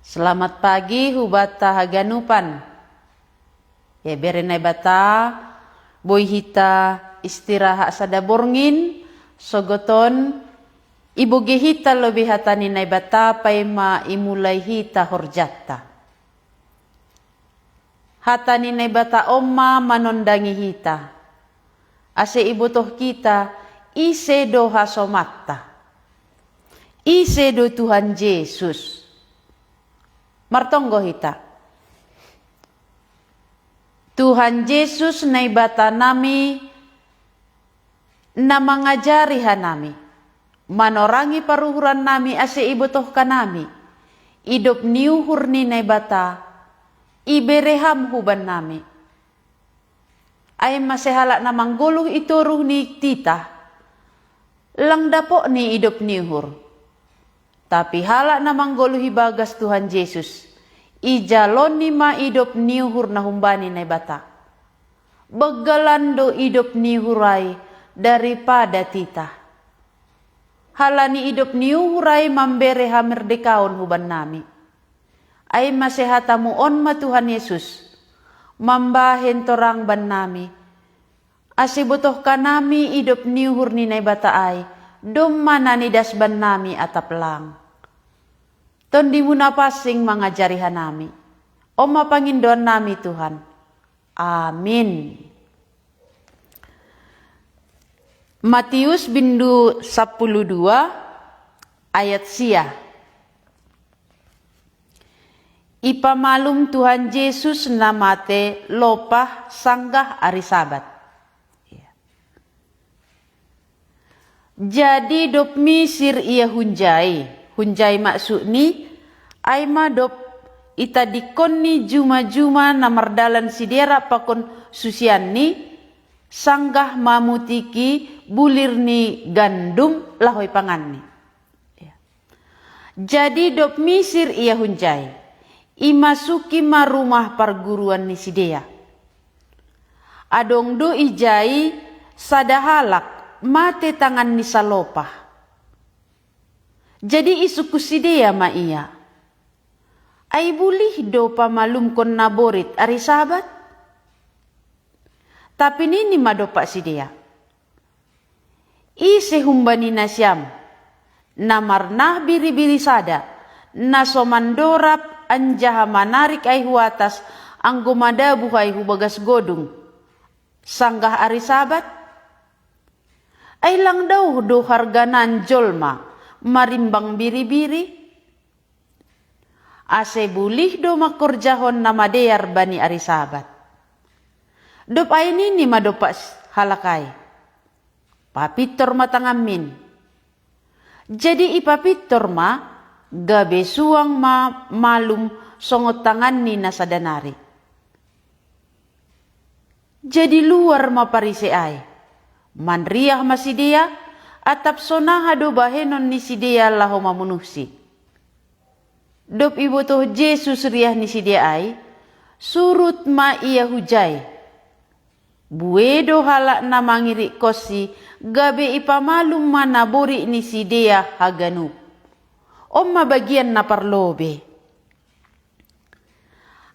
Selamat pagi hubata haganupan. Ya berenai bata boy hita istirahat sada borngin sogoton ibu hita lebih hatani nai bata pai ma imulai hita horjatta. Hatani nai bata omma manondangi hita. Ase ibu toh kita ise doha somatta. Ise do Tuhan Yesus. Martonggo hita. Tuhan Yesus nai bata nami na mangajari hanami. Manorangi paruhuran nami ase ibu toh kanami. Idop niuhur ni nai bata ibereham huban nami. Ay masehalak na mangguluh ituruh ni tita. Lang dapo ni idop niuhur. Tapi halak na mangguluhi bagas Tuhan Yesus. Ijalon ni ma idop niuhur na humbani na bata. Begalando idop niuhurai daripada tita. Halani idop niuhurai mambere hamerdekaon huban nami. Ay masehatamu onma Tuhan Yesus. Mambahen torang ban nami. Asibutoh kanami idop niuhur ni na bata ay. Dumana ni dasban nami atap lang. Tondi muna pasing mangajari hanami. O mapangindon nami Tuhan. Amin. Matius bindu 12 ayat sia. Ipamalum Tuhan Yesus namate lopah sanggah ari Sabat. Jadi dop misir ia hunjai. Hunjai maksud ni ay madop ita dikon ni juma-juma namardalan sidera pakon susian ni sanggah mamutiki bulir ni gandum lahoy pangan ni. Jadi dop misir ia hunjai. Imasuki marumah perguruan ni sidea. Adong do ijai sadahalak mate tangan ni salopah. Jadi isuku sidea ma iya. Ay bulih do pamalum kon naborit ari Sabat. Tapi nini madopak sidea. Ise humbani nasyam. Namarnah biri-biri sada. Nasomandorap anjaha manarik ay huatas. Anggomadabu ay hubagas godung. Sanggah ari Sabat. Ay lang daw do harganan jolma. Marimbang biri-biri. Ase bulih do makorjahon na madear bani ari Sabat. Dop ay nini madopak halakay. Papitor matangamin. Jadi ipapitor ma gabe suang ma malum songot tangan ni nasadanari. Jadi luar ma parise ay. Manriah masidia. Atap sonaha do bahenon ni sidea laho mamunuhsi. Dop ibu toh Yesus riah ni sidea ay. Surut ma ia hujai. Buedo halak na mangiri kosi. Gabe ipamalum manabori ni sidea haganup. Omma bagian na parlobe.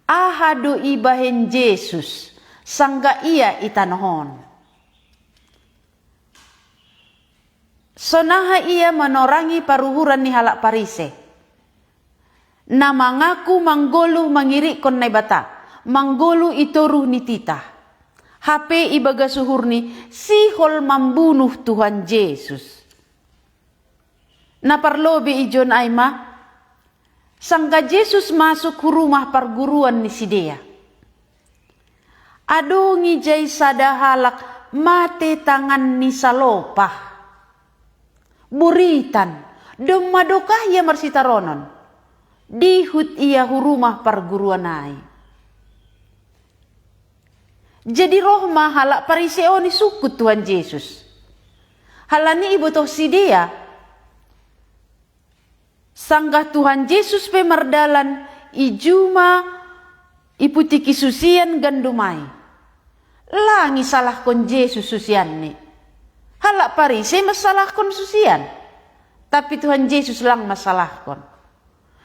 Ahado ibahen Yesus. Sangga ia itanohon. Sonaha ia menorangi paruhuran ni halak parise. Na mangaku manggoluh mangiri kon nai bata. Manggoluh itoruh ni tita. Hape ibaga suhur ni sihol membunuh Tuhan Yesus. Na parlobe ijon aima. Sangka Yesus masuk ke rumah perguruan ni sidea. Ado ngijai sada halak mate tangan ni salopah. Buritan, domadokah ia marsitaronon. Dihut ia hurumah perguruan ai. Jadi rohmah halak pariseo ni sukut Tuhan Yesus. Halani ibu toh sidea. Sanggah Tuhan Yesus pemardalan ijuma iputiki susian gandumai. Langi salah kon Yesus susian ni. Halak parise masalah kon susian. Tapi Tuhan Yesus lang masalah kon.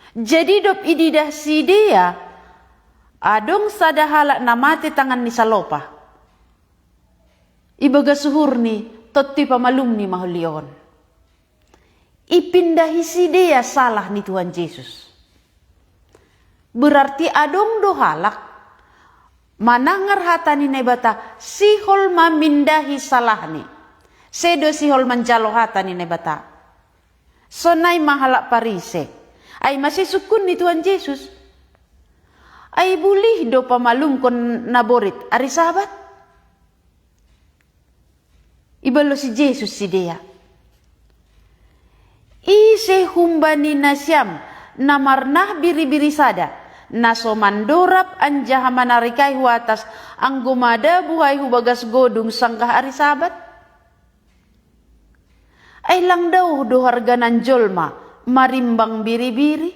Jadi dop ididah si dia, adong sada halak na mati tangan ni salopa. Ibaga suhur ni, totti pamalum ni mahulion. Ipindahi si dia salah ni Tuhan Yesus. Berarti adong do halak, manangar hata ni nebata, sihol mamindahi salah ni. Sedo sihol manjalo hata ni nebata. Sonay mahalak parise. Ay masih sukun ni Tuhan Yesus. Ay bulih do pamalum kon naborit ari sahabat. Ibalo si Jesus si dia. Ise humbani nasyam namarnah biri-biri sada. Naso mandorap anjaha manarikai huatas ang gumada buhay hubagas godung sangkah ari sahabat. Ay lang daw do harga ng jolma marimbang biri-biri.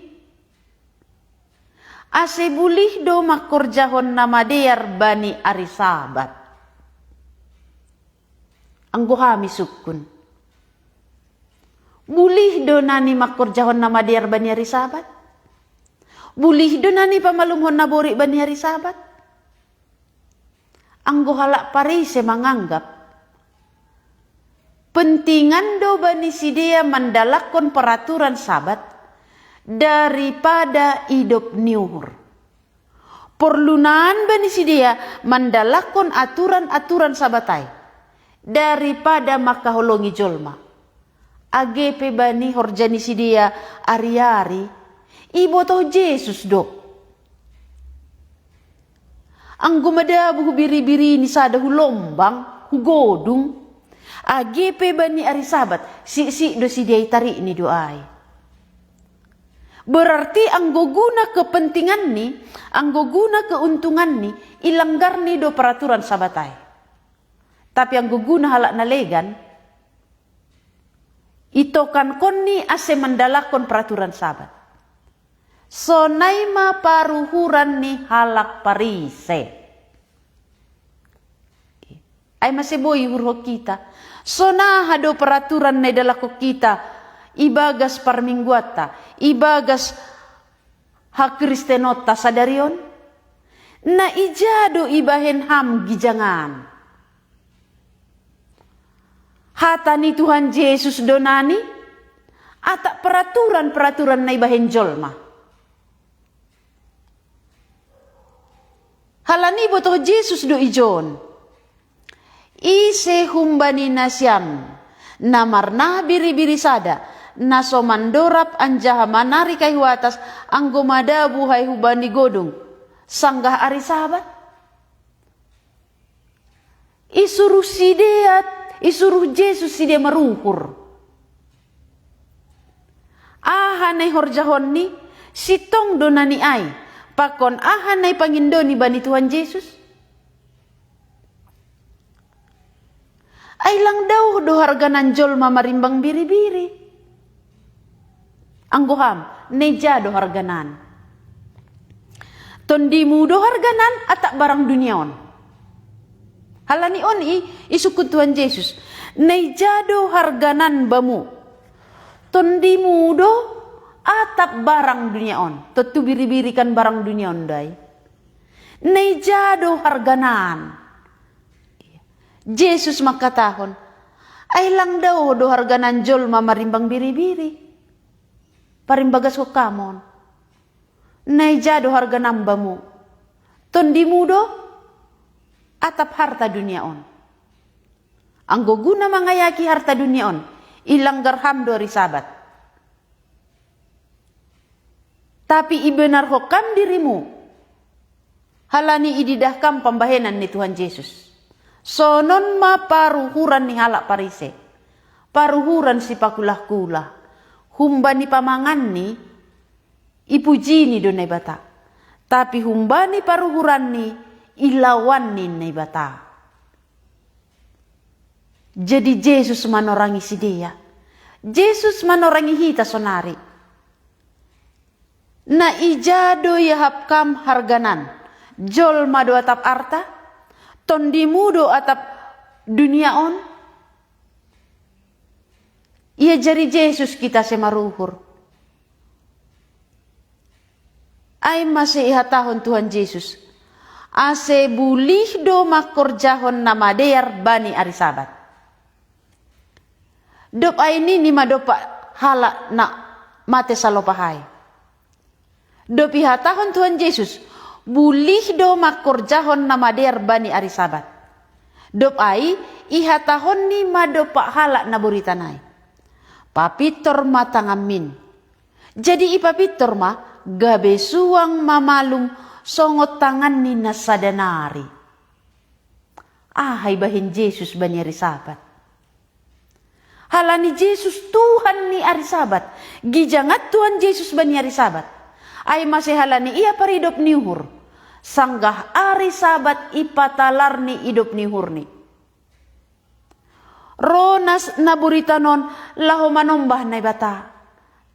Ase bulih do makorjahon na madeyar bani ari sahabat. Ang guhami sukun. Bulih do nani makorjahon na madeyar bani ari sahabat. Bulih do nani pamalumhon na bori bani ari sahabat. Ang guhalak parise manganggap pentingan do bani si dia mandalakon peraturan sabat daripada hidup niuhur. Perlunan bani si dia mandalakon aturan-aturan sabatai daripada makaholongi jolma. Agepe bani horjani si dia ari-ari ibotoh Jesus do. Ang gumadabu biri-biri ni sada hulombang hugodung. Agepe bani ari sabat si do si dia itari ni doai. Berarti ang guguna kepentingan ni, ang guguna keuntungan ni, ilanggar ni do peraturan sabatai. Tapi ang guguna halak na legan, ito kan kon ni ase mandalakon peraturan sabat. So naima paruhuran ni halak parise. Ay maseboy hurho kita. So na hado peraturan na dalako kita, ibagas parmingguata, ibagas hakristenota sadarion, na ijado ibahen ham gijangan. Hata ni Tuhan Yesus donani, ata peraturan-peraturan na ibahen jolma. Halani botoh Yesus do ijon. Ise humbani nasyam namarna biri-biri sada naso mandorap anjaha manari kayu atas ang gumada buhay hubani godong sanggah ari sahabat. Isuruh si dia, isuruh Yesus si dia meruhur. Ahanay horjahon ni sitong donani ay pakon ahanay pangindoni bani Tuhan Yesus. Ay lang daw do harga ng jolma marimbang biri-biri. Ang guham, neja do harganan. Tondi mo do harganan at barang dunyaon. Halani on isukod Tuhan Yesus. Neja do harganan bamu. Tondi mo do atap barang dunyaon. Totu biri-biri kan barang dunyaon day. Neja do harganan. Jesus makatahon, ay lang daw do harga ng jolma marimbang biri-biri. Parimbagas ko kamon. Naija do harga namba mo. Tondi mo do, atap harta dunyaon. Ang guguna mangayaki harta dunyaon, ilang garham do risabat. Tapi ibenar hokam dirimu. Halani ididahkam pambahenan ni Tuhan Yesus. Sonon maparuhuran ni halak parise. Paruhuran si pakulah-kulah. Humba ni pamangan ni, ipuji ni donay bata. Tapi humba ni paruhuran ni, ilawan ni nay bata. Jadi Jesus manorangi si dia. Jesus manorangi hita sonari. Na ijado yahapkam harganan. Jol mado atap arta. Tondi mudo atap duniaon. Ia jari Jesus kita semaruhur. ay masih ihatahon Tuhan Yesus. Ase bulih do makorjahon na madear bani ari Sabat. Dop ay ni madopa hala na mate salopahay. Dop ihatahon Tuhan Yesus, bulih do makorjahon na madear bani ari Sabat. Dop ay ihatahon ni madopa hala na buritanay. Papitor matangamin. Jadi ipapitor ma gabe suang mamalum songot tangan ni nasadanari. Ahay bahin Yesus bani ari Sabat. Hala ni Yesus Tuhan ni ari Sabat. Gijangat Tuhan Yesus bani ari Sabat. Ay masih hala ni iya paridop ni uhur. Sanggah ari Sabat ipatalar ni idop ni uhur ni. Ronas na buritanon laho manombah na ibata.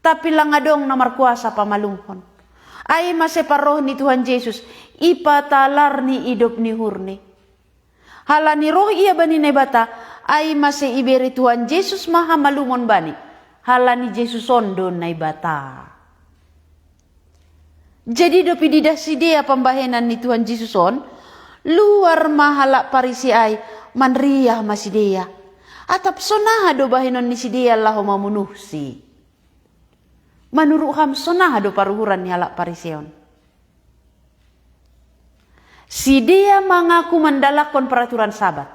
Tapi langadong na markuasa pamalungkon. Ay maseparoh ni Tuhan Yesus ipatalar ni idop ni hurni. Hala ni roh iya bani na ibata ay mase iberi Tuhan Yesus maha malumon bani. Hala ni Yesus ondo na ibata. Jadi dopi didasidea pambahenan ni Tuhan Yesus on luar mahala parisi ay manriah masidea. Atap sonaha do bahinon ni sidia laho mamunuhsi. Manuruham sonaha do paruhuran ni halak pariseon. Sidia mengaku mendalakon peraturan Sabat.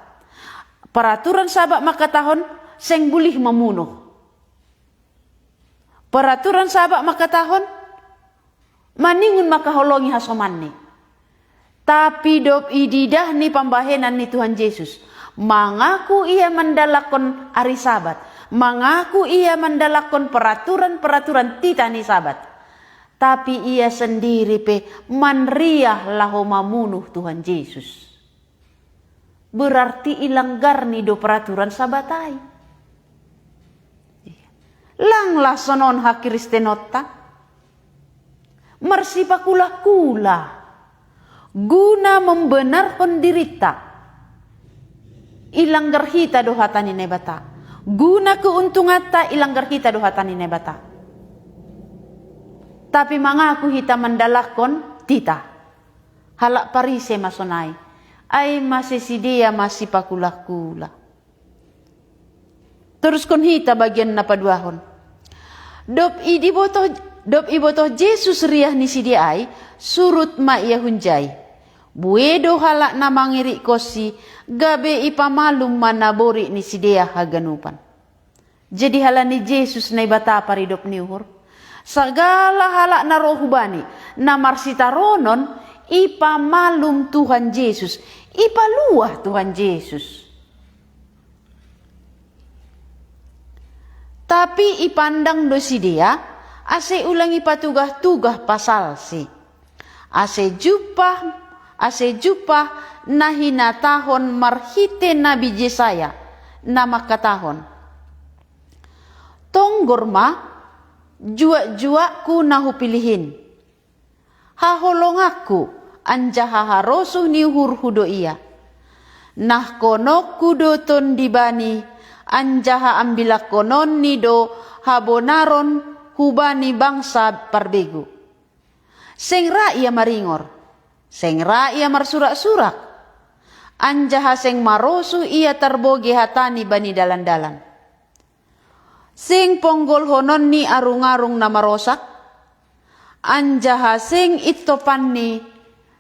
Peraturan Sabat maka tahun seng bulih memunuh. Peraturan Sabat maka tahun maningun maka holongi hasoman ni. Tapi dop ididah ni pambahenan ni Tuhan Yesus. Mengaku ia mendalakon hari Sabat. Mengaku ia mendalakon peraturan-peraturan titani Sabat. Tapi ia sendiri pe manriah laho mamunuh Tuhan Yesus. Berarti ilanggar ni do peraturan Sabatai. Langlah sonon ha Kristenota. Marsipakula-kula. Guna membenarkan dirita. Ilanggar hita do hatani nebata. Guna keuntungan ta ilanggar hita do hatani nebata. Tapi mangaku hita mendalakon tita. Halak parise masonai. Ay masih sidia masih pakula-kula. Terus kon hita bagian napaduahon. Dop ibotoh Yesus riah ni sidia ay surut ma ia hunjai. Buedo halak na mangiri kosi gabe ipamalum manabori ni sidea haganupan. Jadi halak ni Yesus na ibata paridop ni uhur. Segala halak na rohubani na marsitaronon ipamalum Tuhan Yesus. Ipaluah Tuhan Yesus. Tapi ipandang do sidea ase ulangi patugah-tugah pasal si. Ase jupah nahina tahon marhite Nabi Yesaya nama katahon. Tonggorma jua-juaku nahu pilihin. Haholongaku anjaha harosuh ni hurhudo iya. Nah kono kudoton dibani anjaha ambilakonon nido habonaron hubani bangsa parbegu. Sengra ia maringor. Sengra ia marsurak-surak. Anjaha seng marosu ia terboge hatani bani dalan-dalan. Sing ponggol honon ni arung-arung na marosak. Anjaha sing itopan ni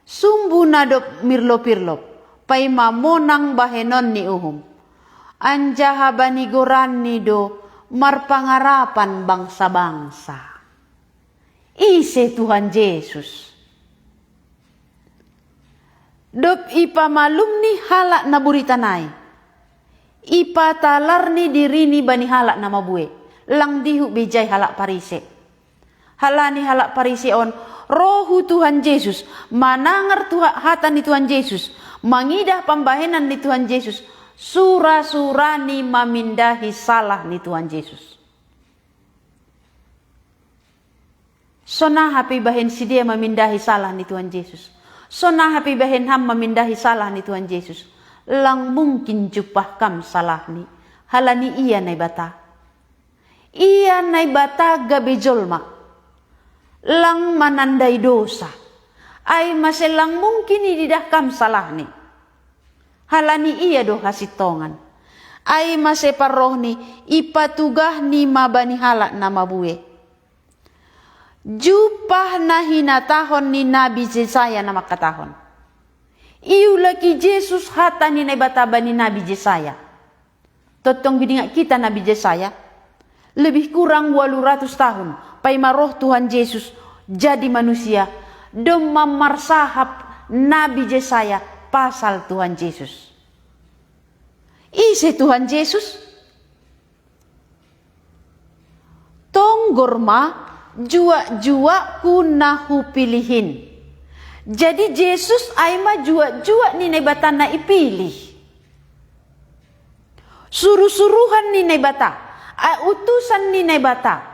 sumbu nadop mirlop-irlop. Pay mamonang bahenon ni uhum. Anjaha bani goran ni do marpangarapan bangsa-bangsa. Ise Tuhan Yesus. Dop ipamalum ni halak na buritanay. Ipatalar ni diri ni bani halak na mabue. Lang dihu bijay halak parise. Halani halak parise on rohu Tuhan Yesus. Manangar hatan ni Tuhan Yesus. Mangidah pambahenan ni Tuhan Yesus. Sura-surani mamindahi salah ni Tuhan Yesus. Sona hapi bahen si dia memindahi salah ni Tuhan Yesus. Sona hapi bahen ham memindahi salah ni Tuhan Yesus. Lang mungkin jupah kam salah ni. Halani iya nai bata. Iya nai bata gabe jolma. lang manandai dosa. Ay maselang mungkin ididakam salah ni. Halani iya do hasitongan. Ay maseparoh ni ipatugah ni mabani halak na mabuye. Jupah na hinatahon ni Nabi Yesaya na makatahon. Iu laki Jesus hata ni nabataba ni Nabi Yesaya. Totong bidingat kita Nabi Yesaya. Lebih kurang 800 tahun. Pai maroh Tuhan Yesus jadi manusia. Dom memarsahap Nabi Yesaya pasal Tuhan Yesus. Ise Tuhan Yesus. Tonggorma jua-jua kunahu pilihin. Jadi Yesus aima jua-jua ni nebatana ipilih. Suruh-suruhan ni nebata. Ay utusan ni nebata.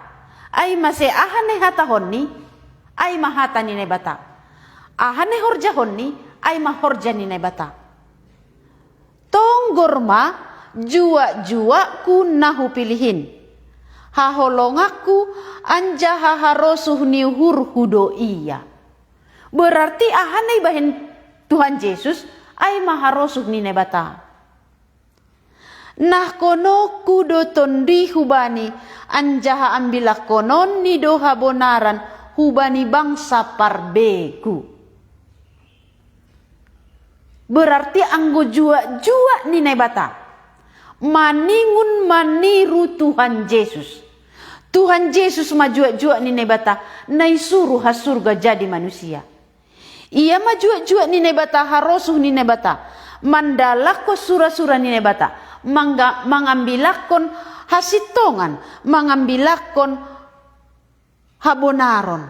Ay masih ahane hatahon ni. Ay mahata ni nebata. Ahane horjahon ni. Ay mahorja ni nebata. Tonggorma jua-jua kunahu pilihin. Haholongaku anja haharosuh niuhur hudo iya. Berarti ahane bahin Tuhan Yesus ay maharosuh ni nebata. Nah kono kudo tondi hubani anja ambilak konon ni doha bonaran hubani bangsa parbeku. Berarti anggo jua-jua ni nebata. Maningun maniru Tuhan Yesus. Tuhan Yesus majua-jua ni nebata. Naisuruh hasurga jadi manusia. Ia majua-jua ni nebata harosuh ni nebata. Mandalako sura-sura ni nebata. Mangambilakon hasitongan. Mangambilakon habonaron.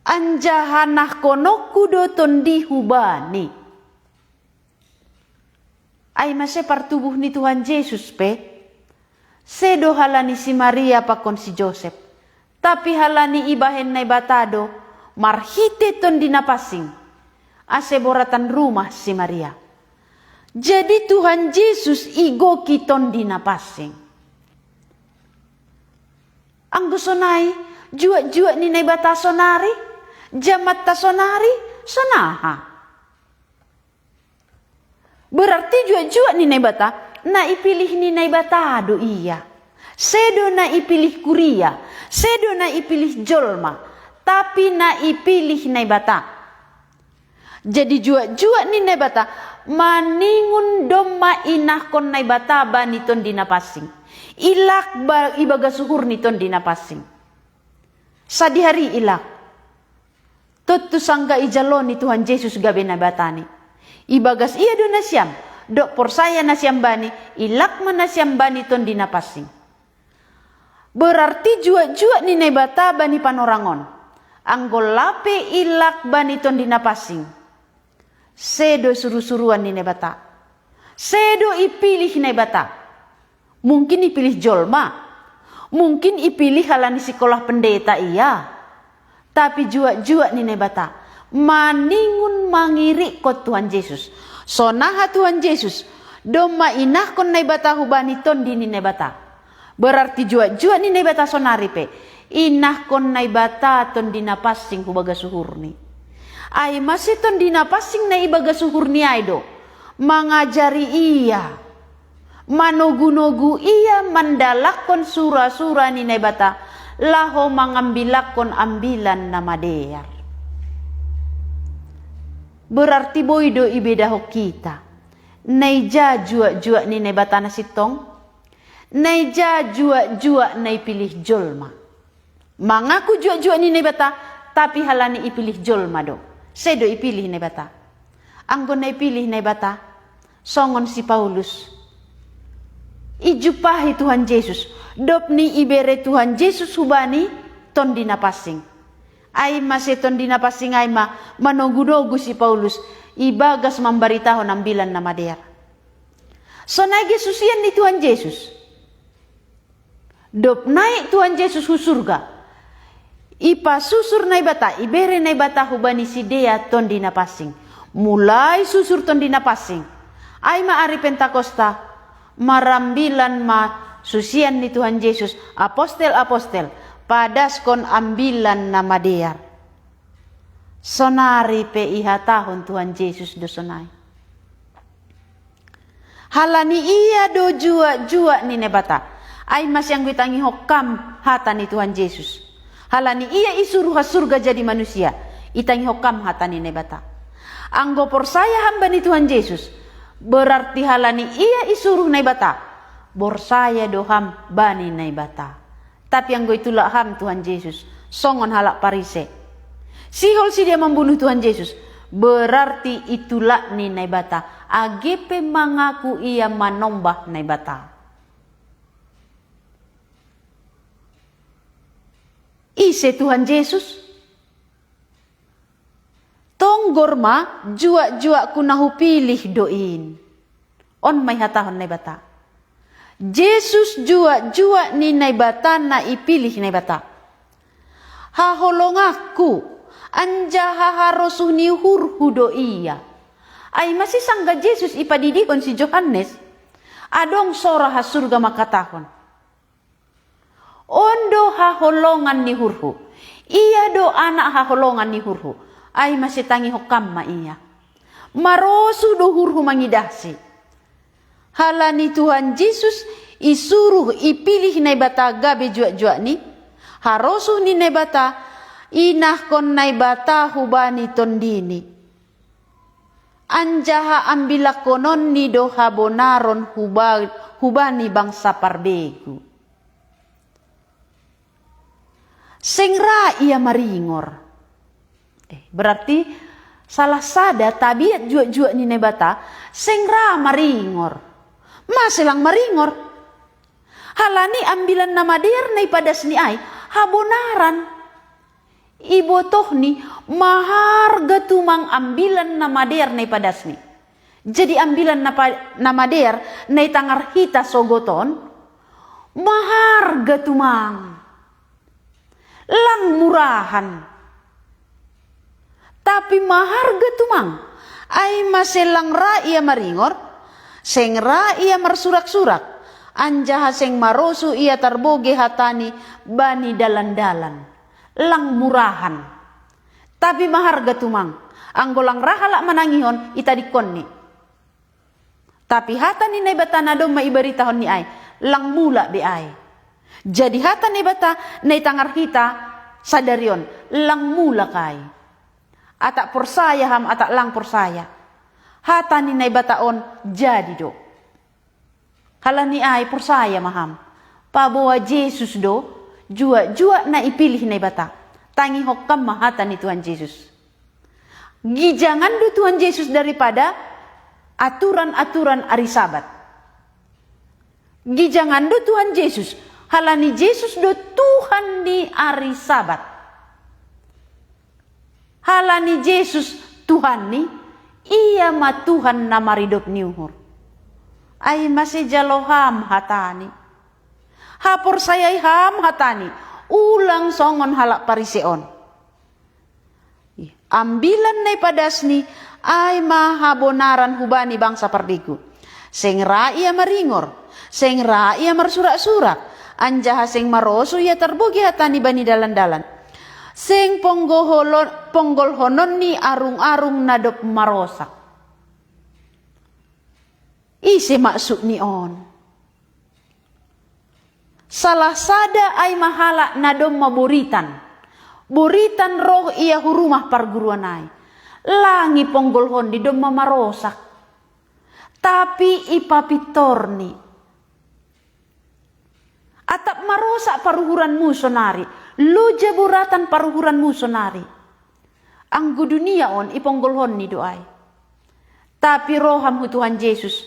Anjahanah kono kudo tondi hubani. Ay masepar tubuh ni Tuhan Yesus pe. Sedo halani si Maria pakon si Joseph. Tapi halani ibahen na batado. Marhite ton dinapasing. Ase boratan rumah si Maria. Jadi Tuhan Yesus igo kiton dinapasing. Anggo sonai. Jua-jua ni nebata sonari. Jamat tasonari. Sonaha. Berarti jua-jua ni nebata. Na ipilih ni nebata do iya. Sedo na ipilih kuria. Sedo na ipilih jolma. Tapi na ipilih nebata. Jadi jua-jua ni nebata. Maningun domma inah kon nebata baniton dinapasing. Ilak ibaga suhur niton dinapasing. Sadihari ilak. Tuttu sangga ijalon ni Tuhan Yesus gabe nabatani. Ibagas iya do nasyam. Dok por saya nasyam bani. Ilak man nasyam bani ton dinapasing. Berarti jua-jua ni nebata bani panorangon. Anggol lape ilak bani ton dinapasing. Sedo suruh-suruan ni nebata. Sedo ipilih nebata. Mungkin ipilih jolma. Mungkin ipilih halani sekolah pendeta iya. Tapi jua-jua ni nebata. Maningun mangiri kot Tuhan Yesus. Sonaha Tuhan Yesus. Doma inah kon nebata hubani ton dini nebata. Berarti jua-jua ni nebata sonari pe. Inah kon nebata ton dinapasing hubaga suhurni. Ay masih ton dinapasing na ibaga suhurni aido. Mangajari iya. Manogu-nogu iya mandalakon sura-sura ni nebata. Laho mangambilakon ambilan na madeyar. Berarti boydo ibedaho kita. Naija jua-jua ni nebata na sitong. Naija jua-jua na ipilih jolma. Mangaku jua-jua ni nebata. Tapi halani ipilih jolma do. Sedo ipilih nebata. Anggon na ipilih nebata. Songon si Paulus. Ijupahi Tuhan Yesus. Dopni ibere Tuhan Yesus hubani ton dinapasing. Ay masih ton dinapasing ay manogu-nogu si Paulus. Ibagas memberitahu ambilan nama dia. So naik Yesusian ni Tuhan Yesus. Dop naik Tuhan Yesus hu surga. Ipa susur na ibata. Ibere na ibata hubani si dia ton dinapasing. Mulai susur ton dinapasing. Ay maari Pentakosta. Marambilan susian ni Tuhan Yesus, apostel-apostel, padaskon ambilan na madear. Sonari pe ihatahon Tuhan Yesus do sonai. Halani iya do jua ni nebata. Ay mas yang gutangi hokam hata ni Tuhan Yesus. Halani iya isuruh surga jadi manusia. Itangi hokam hata ni nebata. Anggo porsaya hamba ni Tuhan Yesus. Berarti halani iya isuruh nebata. Borsaya do ham bani nebata. Tapi anggo itulah ham Tuhan Yesus. Songon halak parise. Sihol si dia membunuh Tuhan Yesus. Berarti itulah ni naibata. Agepe mengaku ia manombah naibata. Ise Tuhan Yesus. Tonggorma jua-jua kunahu pilih doin. On may hatahon naibata. Yesus jua-jua ni naibata na ipilih naibata. Haholongaku. Anja haharosuh ni hurhudo iya. Ay masih sangga Yesus ipadidikon si Johannes. Adong sora ha surga makatahon. Ondo haholongan ni hurhu. Iya do anak haholongan ni hurhu. Ay masih tangi hokam ma iya. Marosu do hurhu mangidasi. Halani Tuhan Yesus isuruh ipilih naibata gabe jua-jua ni. Harosuh ni naibata. Inah kon naibata hubani tondini. Anjaha ambila konon ni do habonaron hubani bangsa parbegu. Sengra ia maringor. Berarti salah sada tabiat jua-jua ni naibata. Sengra maringor. Masilang maringor. Halani ambilan nama der nai padas ni ay habonaran. Ibotoh ni maharga tumang ambilan nama der nai padasni. Jadi ambilan nama der nai tangar hita sogoton maharga tumang. Lang murahan. Tapi maharga tumang ay maselang ra ia maringor, seng ra ia marsurak-surak, anjaha seng marosu ia tarboge hatani bani dalan-dalan. Lang murahan. Tapi maharga tumang. Anggolang rahalak manangihon itadikon ni. Tapi hata ni nebata na dong maibaritahon ni ay. Lang mula be ay. Jadi hata nebata na itangar kita sadarion. Lang mula kay. Atak porsaya ham atak lang porsaya. Hata ni nebataon jadi do. Hala ni ay porsaya maham. Pabawa Yesus do. Jua-jua na ipilih na ibata. Tangi hokam mahata ni Tuhan Yesus. Gijangan do Tuhan Yesus daripada aturan-aturan hari Sabat. Gijangan do Tuhan Yesus. Halani Yesus do Tuhan di hari Sabat. Halani Yesus Tuhan ni. Iya ma Tuhan na maridop niuhur. Ay masih jaloham hatani. Hapor sayay ham hatani. Ulang songon halak pariseon. Ambilan na padasni ay mahabonaran hubani bangsa pardiku. Seng ra ia maringor. Seng ra ia marsurak-surak. Anjaha seng maroso ia terbogi hatani bani dalan-dalan. Seng ponggol honon ni arung-arung nadop marosak. Isi maksud ni on. Salah sada ay mahala nadom maburitan. Buritan roh ia hurumah parguruan ay. Langi ponggolhon di dom mamarosak. Tapi ipapitorni. Atap marosak paruhuranmu sonari. Lu jaburatan paruhuranmu sonari. Anggo dunia on iponggolhon ni doay. Tapi roham Tuhan Yesus.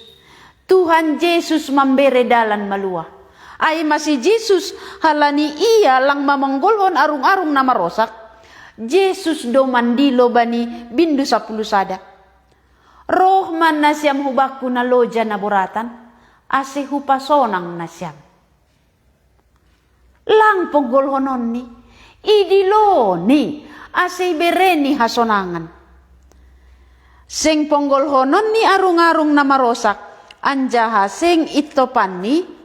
Tuhan Yesus memberi dalan maluah. Ay masih Yesus halani iya lang mamonggolhon arung-arung na marosak. Yesus do mandilo bani bindu 10 sada. Roh man na siyam hubakku na loja na boratan. Ase hupasonang na siyam. Lang ponggolhonon ni. Idilo ni. Ase bereni hasonangan. Seng ponggolhonon ni arung-arung na marosak. Anjaha seng itopan ni.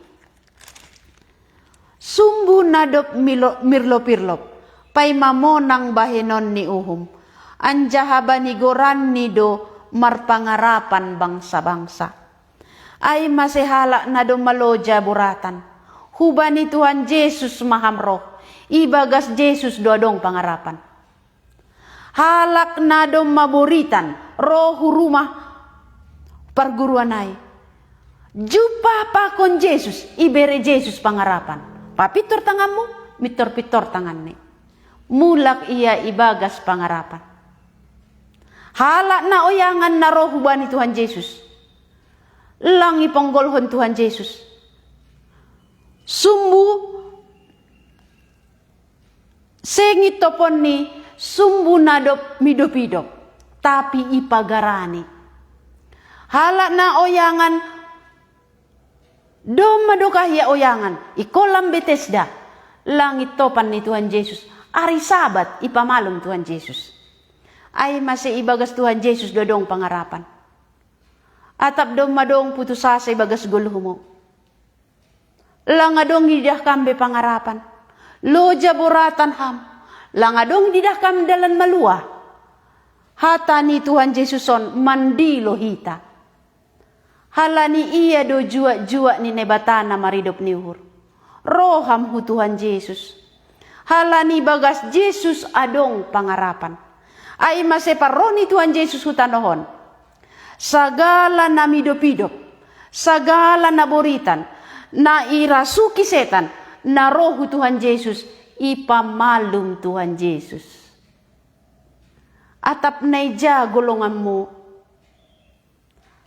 Sumbu nadop mirlop-irlop, pay mamonang bahenon ni uhum. Anjahaba ni goran ni do marpangarapan bangsa-bangsa. Ay masehala na do maloja buratan. Huba ni Tuhan Yesus mahamroh. Ibagas Yesus doadong pangarapan. Halak na do maburitan. Roh rumah perguruan ay. Jupa pa kon Yesus. Ibere Yesus pangarapan. Papitor tanganmu, mitor-pitor tangan ni. Mulak iya ibagas pangarapan. Halak na oyangan na roh ba ni Tuhan Yesus. Lang ipanggolhon Tuhan Yesus. Sumbu sengit topon ni sumbu nadop midop-idop. Tapi ipagarani. Halak na oyangan dom madukahya oyangan, ikolam Betesda, langit topan ni Tuhan Yesus, ari sabat ipamalum Tuhan Yesus. Ay masih ibagas Tuhan Yesus dodong pangarapan. Atap dong madong putus asa ibagas gulumo. Langadong didah kambe pangarapan. Loja buratan ham. Langadong didah kam dalan malua. Hata ni Tuhan Yesuson mandi lohita. Halani iya do jua-jua ni nebatana maridop niuhur. Roham hu Tuhan Yesus. Halani bagas Yesus adong pangarapan. Ay maseparoni Tuhan Yesus hutanohon. Sagala na midop-idop. Sagala na boritan. Na irasuki setan. Na roh Tuhan Yesus. Ipamalum Tuhan Yesus. Atap naija golonganmu.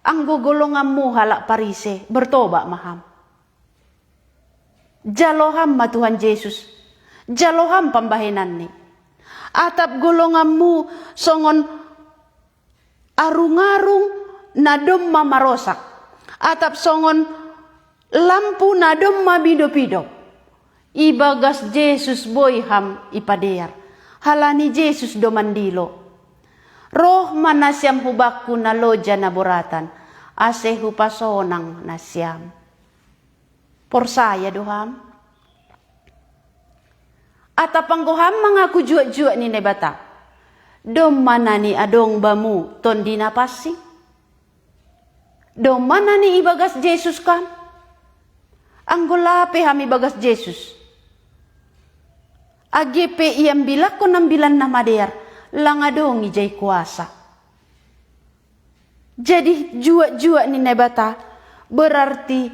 Ang gugulungan mo halak parise, bertoba maham. Jaloham ma Tuhan Yesus. Jaloham pambahinan ni. Atap gulungan mo songon arung-arung na dom mamarosak. Atap songon lampu na dom mabidop-idop. Ibagas Yesus boyham ipadear. Halani Yesus do mandilo. Roh manasyam hubakku na loja na buratan. Ase hupasonang nasyam. Porsaya doham. Atapanggoham mga kujua-jua ni nebata. Dom mana ni adong bamu ton dinapasi. Dom mana ni ibagas Yesus kam. Anggolape ham ibagas Yesus. Agepe iyam bilak ko ng bilan na mader. Langadong ijay kuasa. Jadi jua-jua ni nebata berarti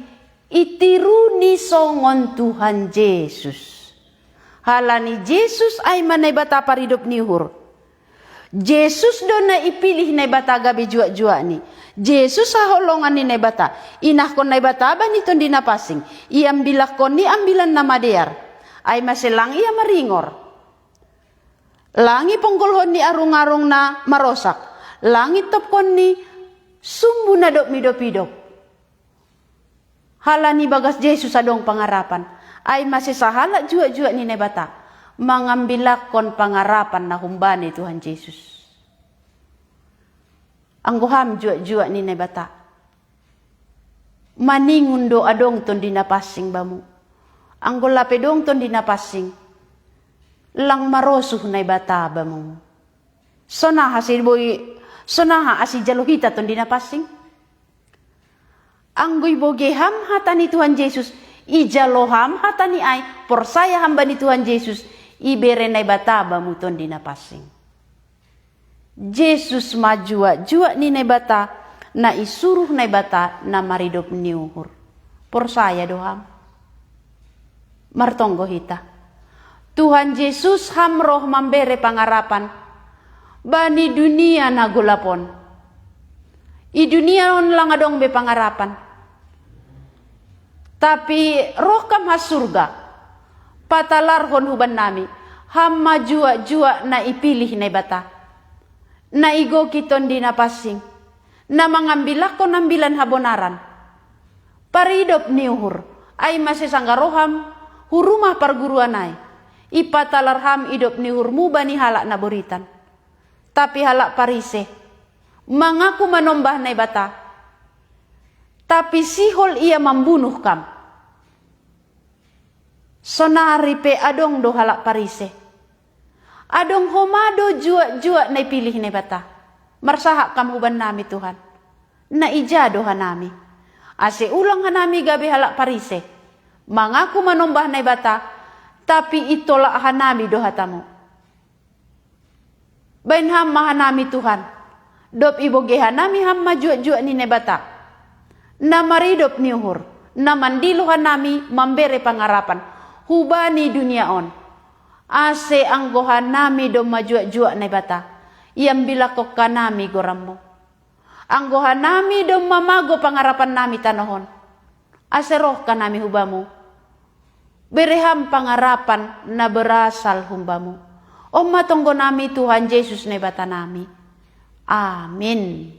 itiru ni songon Tuhan Yesus. Halani Yesus ay manebata paridop ni hur. Yesus do na ipilih nebata gabi jua-jua ni. Yesus sa holongan ni nebata. Inah kon nebata ba nito dinapasing. Iambilak kon ni ambilan na madear. Ay maselang iya maringor. Langit penggolhon ni arung-arung na marosak. Langit topkon ni sumbu na dop midop-idop. Hala ni bagas Yesus adong pangarapan. Ay masisahala jua-jua ni nebata. Mangambilakon pangarapan na humbani Tuhan Yesus. Angguham jua-jua ni nebata. Maningun do adong ton dinapasing bamu. Anggolape dong ton dinapasing. Lang marosuh na ibata ba mo. Sonaha asi jalohita ton dinapasing. Anggoy bogeham hata ni Tuhan Yesus. Ijaloham hata ni ay. Porsaya hamba ni Tuhan Yesus. Ibere na ibata ba mo ton dinapasing. Yesus majua-jua ni nebata. Na isuruh na ibata na maridop niuhur. Porsaya doham. Martonggo hita. Tuhan Yesus hamroh mambere pangarapan. Bani dunia nagulapon. I dunia on lang adong be pangarapan. Tapi roh kam has surga. Patalarhon huban nami. Hamma jua-jua na ipilih na bata. Na igo kiton di napasing. Na mangambilakon ambilan habonaran. Paridop niuhur. Ay masisanggaroham. Hurumah perguruan ay. Ipatalarham idop ni hurmu bani halak na boritan. Tapi halak parise. Mengaku manombah na bata. Tapi sihol ia membunuh kam. Sonari pe adong do halak parise. Adong homado jua-jua na pilih ni bata. Marsahak kamuban nami Tuhan. Na ijado hanami. Ase ulang hanami gabi halak parise. Mangaku manombah na bata. Tapi itolak hanami do hatamu. Bain hamma hanami Tuhan. Dop iboge hanami hamma jua-jua ni nebata. Na maridop ni uhur. Na mandilo hanami memberi pangarapan. Hubani dunia on. Ase anggohan nami do majua-jua na bata. Yang bilakok kanami gorammo. Anggohan nami do mamago pangarapan nami tanohon. Ase roh kanami hubamu. Bereham pangarapan na berasal humbamu. O matonggo nami Tuhan Yesus na bata nami. Amin.